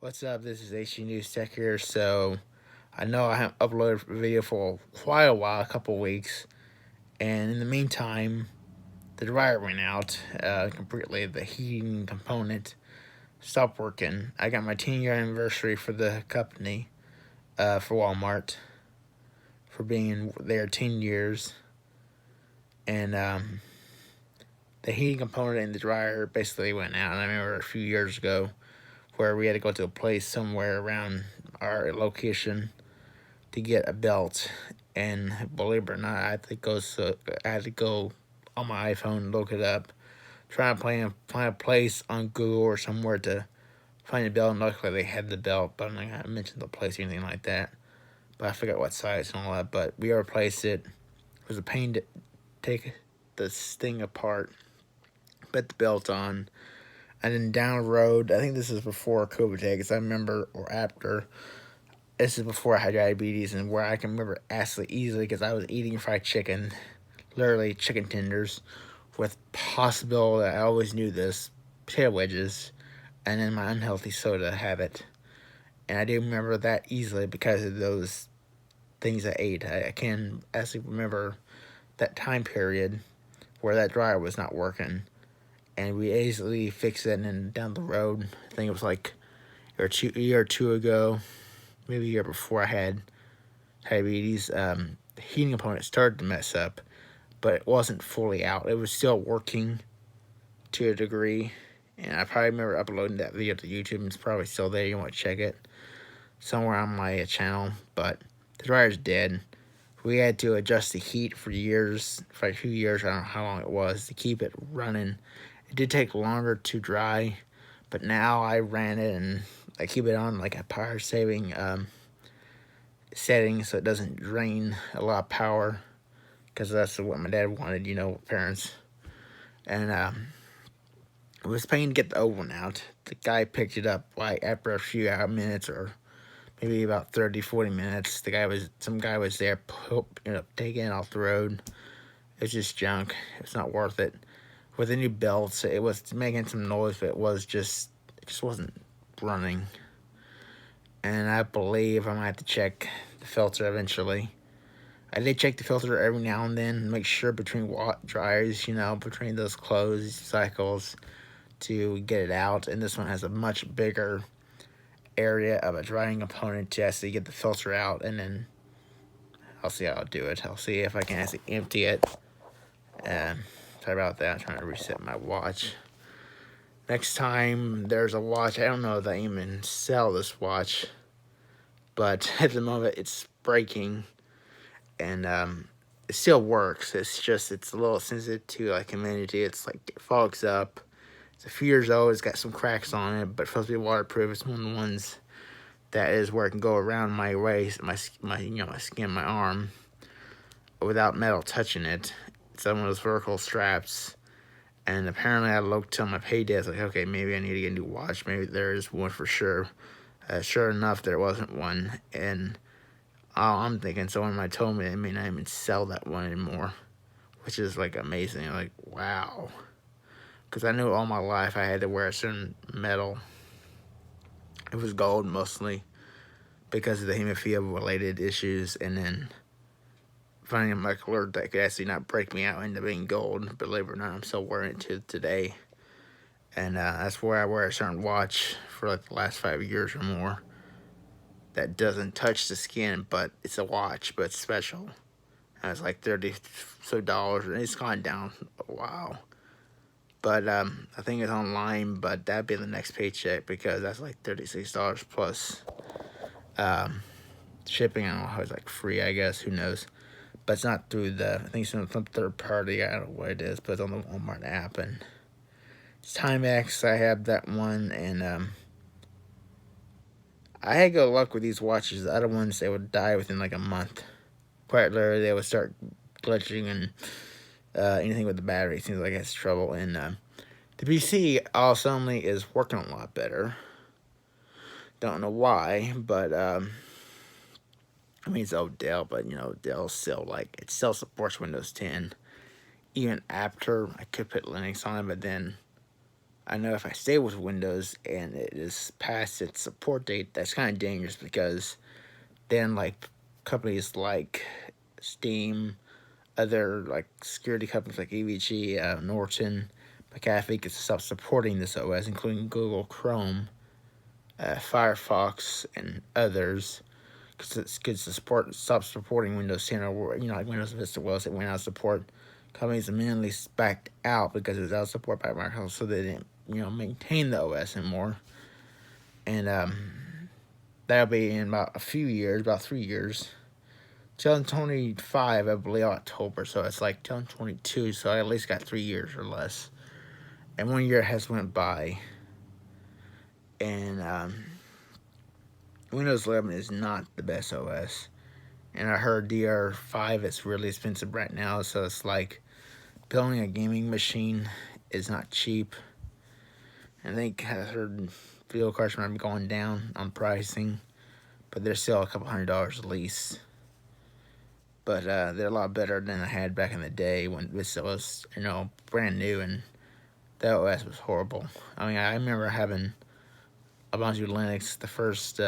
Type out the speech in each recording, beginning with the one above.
What's up? This is HDNEWS Tech here. So I know I haven't uploaded a video for quite a while, a couple weeks, and in the meantime, the dryer went out completely. The heating component stopped working. I got my 10-year anniversary for the company, for Walmart, for being there 10 years, and the heating component in the dryer basically went out. And I remember a few years ago where we had to go to a place somewhere around our location to get a belt, and believe it or not, I had to go on my iPhone, look it up, try to find a place on Google or somewhere to find a belt. And luckily, they had the belt, but I'm not gonna mention the place or anything like that. But I forgot what size and all that. But we replaced it. It was a pain to take this thing apart, put the belt on, and then down the road. I think this is before COVID hit, because I remember, or after. This is before I had diabetes, and where I can remember absolutely easily, because I was eating fried chicken, literally chicken tenders, with possible, I always knew this, potato wedges, and then my unhealthy soda habit. And I do remember that easily because of those things I ate. I can actually remember that time period where that dryer was not working, and we easily fixed it. And then down the road, I think it was like a year or two ago, maybe a year before I had diabetes, the heating component started to mess up, but it wasn't fully out. It was still working to a degree, and I probably remember uploading that video to YouTube. It's probably still there. You want to check it somewhere on my channel, but the dryer's dead. We had to adjust the heat for years, for a few years, I don't know how long it was, to keep it running. It did take longer to dry, but now I ran it and I keep it on like a power saving setting so it doesn't drain a lot of power, because that's what my dad wanted, parents. And it was a pain to get the old one out. The guy picked it up like after a few minutes, or maybe about 30-40 minutes. Some guy was there, taking it off the road. It was just junk. It's not worth it. With the new belts, it was making some noise, but it just wasn't running. And I believe I might have to check the filter eventually. I did check the filter every now and then, make sure between dryers, between those closed cycles, to get it out. And this one has a much bigger area of a drying component to actually get the filter out, and then I'll see how I'll do it. I'll see if I can actually empty it. Sorry about that. I'm trying to reset my watch. Next time there's a watch, I don't know if I even sell this watch, but at the moment it's breaking, and it still works. It's a little sensitive to like humidity. It's like it fogs up. It's a few years old. It's got some cracks on it, but it's supposed to be waterproof. It's one of the ones that is where it can go around my waist, my skin, my arm, without metal touching it. It's one of those vertical straps. And apparently I looked on my payday. I was like, okay, maybe I need to get a new watch. Maybe there is one for sure. Sure enough, there wasn't one. And I'm thinking someone might told me they may not even sell that one anymore, which is like amazing. Like, wow. Because I knew all my life I had to wear a certain metal. It was gold mostly, because of the hemophilia related issues, and then finding a molecular that could actually not break me out into being gold. Believe it or not, I'm still wearing it to today. And that's where I wear a certain watch for like the last 5 years or more that doesn't touch the skin, but it's a watch, but it's special. And it's like $30 and it's gone down a while. But I think it's online, but that'd be the next paycheck, because that's like $36 plus shipping. I don't know how it's like free, I guess, who knows. But it's not through I think it's some third party, I don't know what it is, but it's on the Walmart app. And it's Timex, I have that one, and I had good luck with these watches. The other ones, they would die within like a month. Quite literally, they would start glitching, and anything with the battery seems like it's trouble. And the PC all suddenly is working a lot better. Don't know why, but I mean, it's old Dell, but Dell still it still supports Windows 10. Even after I could put Linux on it, but then I know if I stay with Windows and it is past its support date, that's kind of dangerous because then like companies like Steam, other like security companies like EVG, Norton, McAfee could stop supporting this OS, including Google Chrome, Firefox, and others, because it could stop supporting Windows 10 or like Windows Vista was. It went out of support. Companies immediately backed out because it was out of support by Microsoft, so they didn't maintain the OS anymore. And that'll be in about a few years, about 3 years. 2025, I believe, October, so it's like 2022, so I at least got 3 years or less. And 1 year has went by, and Windows 11 is not the best OS. And I heard DR5 is really expensive right now, so it's like building a gaming machine is not cheap. I think I heard video cards might be going down on pricing, but they're still a couple $100 at least. But they're a lot better than I had back in the day when this was, brand new and the OS was horrible. I mean, I remember having a bunch of Linux, the first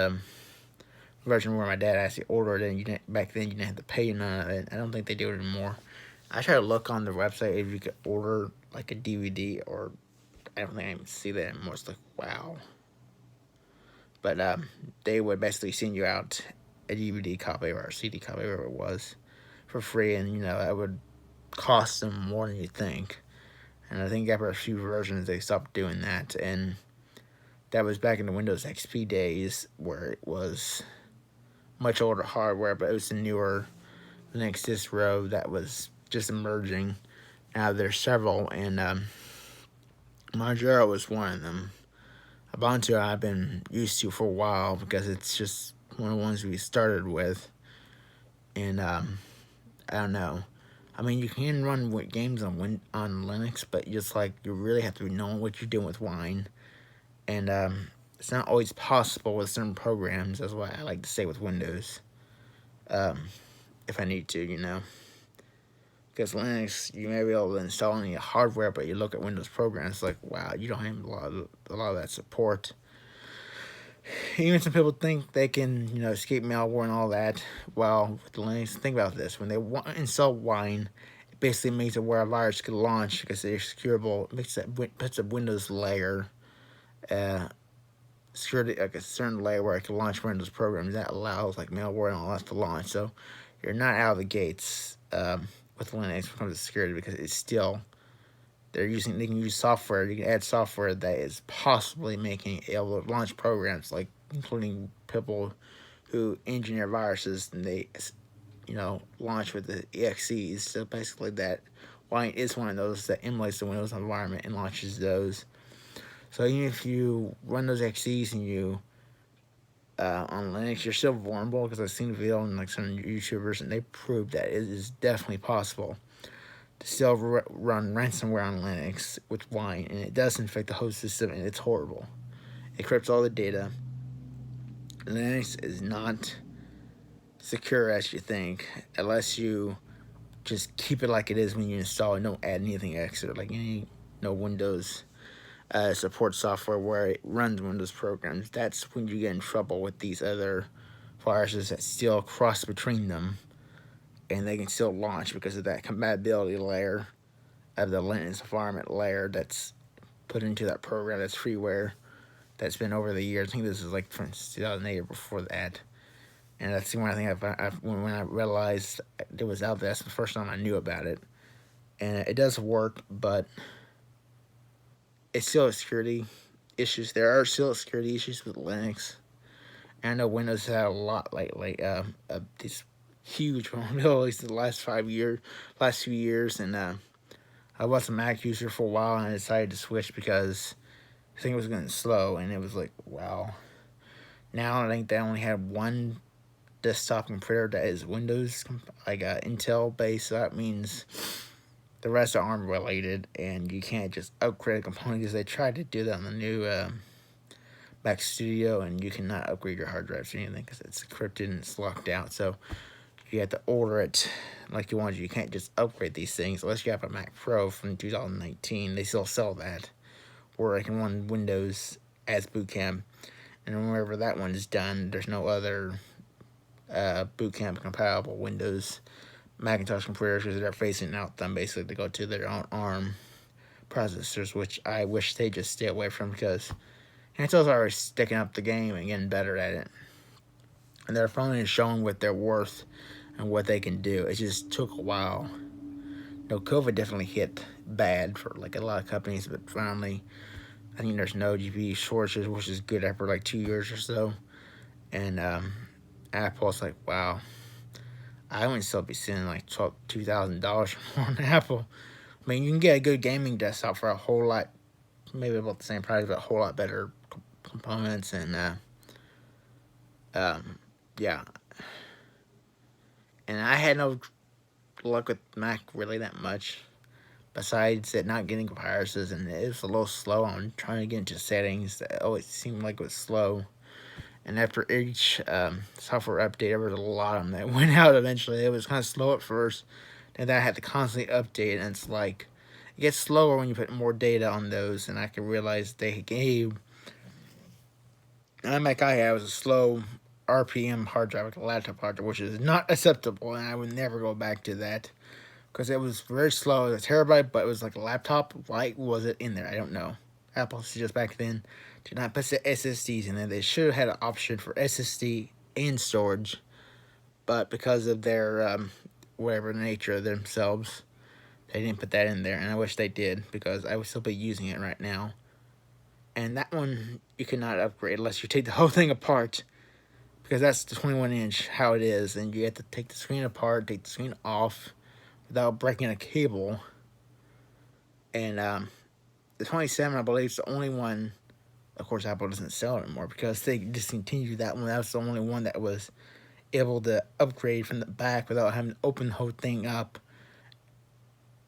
version where my dad actually ordered it. And back then you didn't have to pay none of it. I don't think they do it anymore. I tried to look on their website if you could order like a DVD, or I don't think I even see that anymore. It's like, wow. But they would basically send you out a DVD copy or a CD copy, whatever it was, for free, and that would cost them more than you think. And I think after a few versions they stopped doing that, and that was back in the Windows XP days where it was much older hardware, but it was a newer Linux distro that was just emerging. Now there's several, and Manjaro was one of them. Ubuntu I've been used to for a while because it's just one of the ones we started with, and I don't know. I mean, you can run games on Linux, but you really have to know what you're doing with Wine, and it's not always possible with certain programs. That's why I like to stay with Windows, if I need to, because Linux, you may be able to install any hardware, but you look at Windows programs, like, wow, you don't have a lot of that support. Even some people think they can, escape malware and all that. Well, with Linux, think about this. When they install Wine, it basically makes it where a virus can launch because they're secureable. It puts a Windows layer, security, like a certain layer where it can launch Windows programs. That allows like malware and all that to launch. So you're not out of the gates with Linux when it comes to security, because it's still, they can use software. You can add software that is possibly making able to launch programs, like including people who engineer viruses, and they, launch with the exes. So basically, that Wine is one of those that emulates the Windows environment and launches those. So even if you run those exes and you on Linux, you're still vulnerable, because I've seen a video on like some YouTubers and they proved that it is definitely possible to still run ransomware on Linux with Wine, and it does infect the host system, and it's horrible. It encrypts all the data. Linux is not secure as you think, unless you just keep it like it is when you install it. Don't add anything extra, like Windows support software where it runs Windows programs. That's when you get in trouble with these other viruses that still cross between them, and they can still launch because of that compatibility layer of the Linux environment layer that's put into that program. That's freeware that's been over the years. I think this is like from 2008 or before that. And that's the one thing when I realized it was out there, that's the first time I knew about it. And it does work, but it's still a security issues. There are still security issues with Linux. And I know Windows had a lot lately. These huge vulnerabilities the last few years, and I was a Mac user for a while, and I decided to switch because I think it was getting slow, and it was like, wow. Now I think they only have one desktop computer that is Windows, like Intel based. So that means the rest are ARM related, and you can't just upgrade a component, because they tried to do that on the new Mac Studio, and you cannot upgrade your hard drives or anything because it's encrypted and it's locked out. So you have to order it like you want. You can't just upgrade these things unless you have a Mac Pro from 2019. They still sell that, where I can run Windows as boot camp. And whenever that one is done, there's no other boot camp compatible Windows Macintosh computers because they're phasing out them basically to go to their own ARM processors, which I wish they just stay away from because Intel's already sticking up the game and getting better at it. And they're finally showing what they're worth and what they can do. It just took a while. No, COVID definitely hit bad for like a lot of companies, but finally, I think there's no GPU shortages, which is good after like 2 years or so. And Apple's like, wow, I would still be spending like $2,000 on Apple. I mean, you can get a good gaming desktop for a whole lot, maybe about the same price, but a whole lot better components and yeah. And I had no luck with Mac really that much, besides it not getting viruses, and it was a little slow on trying to get into settings. It always seemed like it was slow. And after each software update, there was a lot of them that went out eventually. It was kind of slow at first, and then I had to constantly update, and it's like, it gets slower when you put more data on those, and I could realize they gave, and Mac I had was a slow RPM hard drive, like a laptop hard drive, which is not acceptable, and I would never go back to that, because it was very slow. It was a terabyte, but it was like a laptop. Why was it in there? I don't know. Apple just back then did not put the SSDs in there. They should have had an option for SSD and storage, but because of their whatever nature of themselves, they didn't put that in there, and I wish they did, because I would still be using it right now. And that one you cannot upgrade unless you take the whole thing apart, because that's the 21-inch how it is, and you have to take the screen apart, take the screen off without breaking a cable. And the 27, I believe, is the only one. Of course, Apple doesn't sell it anymore because they discontinued that one. That was the only one that was able to upgrade from the back without having to open the whole thing up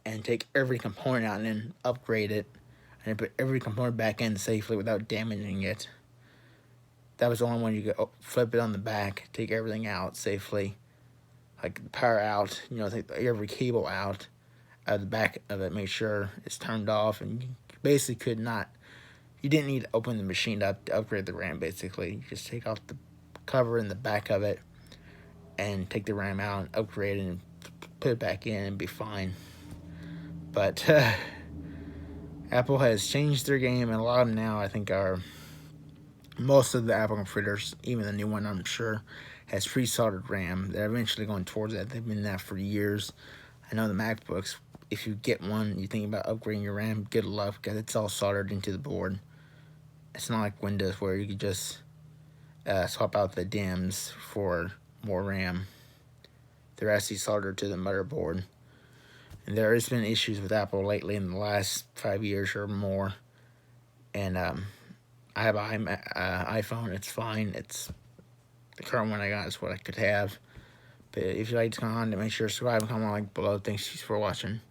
and take every component out and then upgrade it and then put every component back in safely without damaging it. That was the only one you could flip it on the back, take everything out safely, like the power out, take every cable out of the back of it, make sure it's turned off, and you basically could not. You didn't need to open the machine up to upgrade the RAM, basically. You just take off the cover in the back of it and take the RAM out and upgrade it and put it back in and be fine. But Apple has changed their game, and a lot of them now, I think, are most of the Apple computers, even the new one, I'm sure, has pre-soldered RAM. They're eventually going towards that. They've been that for years. I know the MacBooks, if you get one, you think about upgrading your RAM, good luck, because it's all soldered into the board. It's not like Windows where you could just swap out the DIMMs for more RAM. They're actually soldered to the motherboard. And there has been issues with Apple lately in the last 5 years or more. And I have an iPhone. It's fine. It's the current one I got is what I could have. But if you like this content, make sure to subscribe and comment like below. Thanks for watching.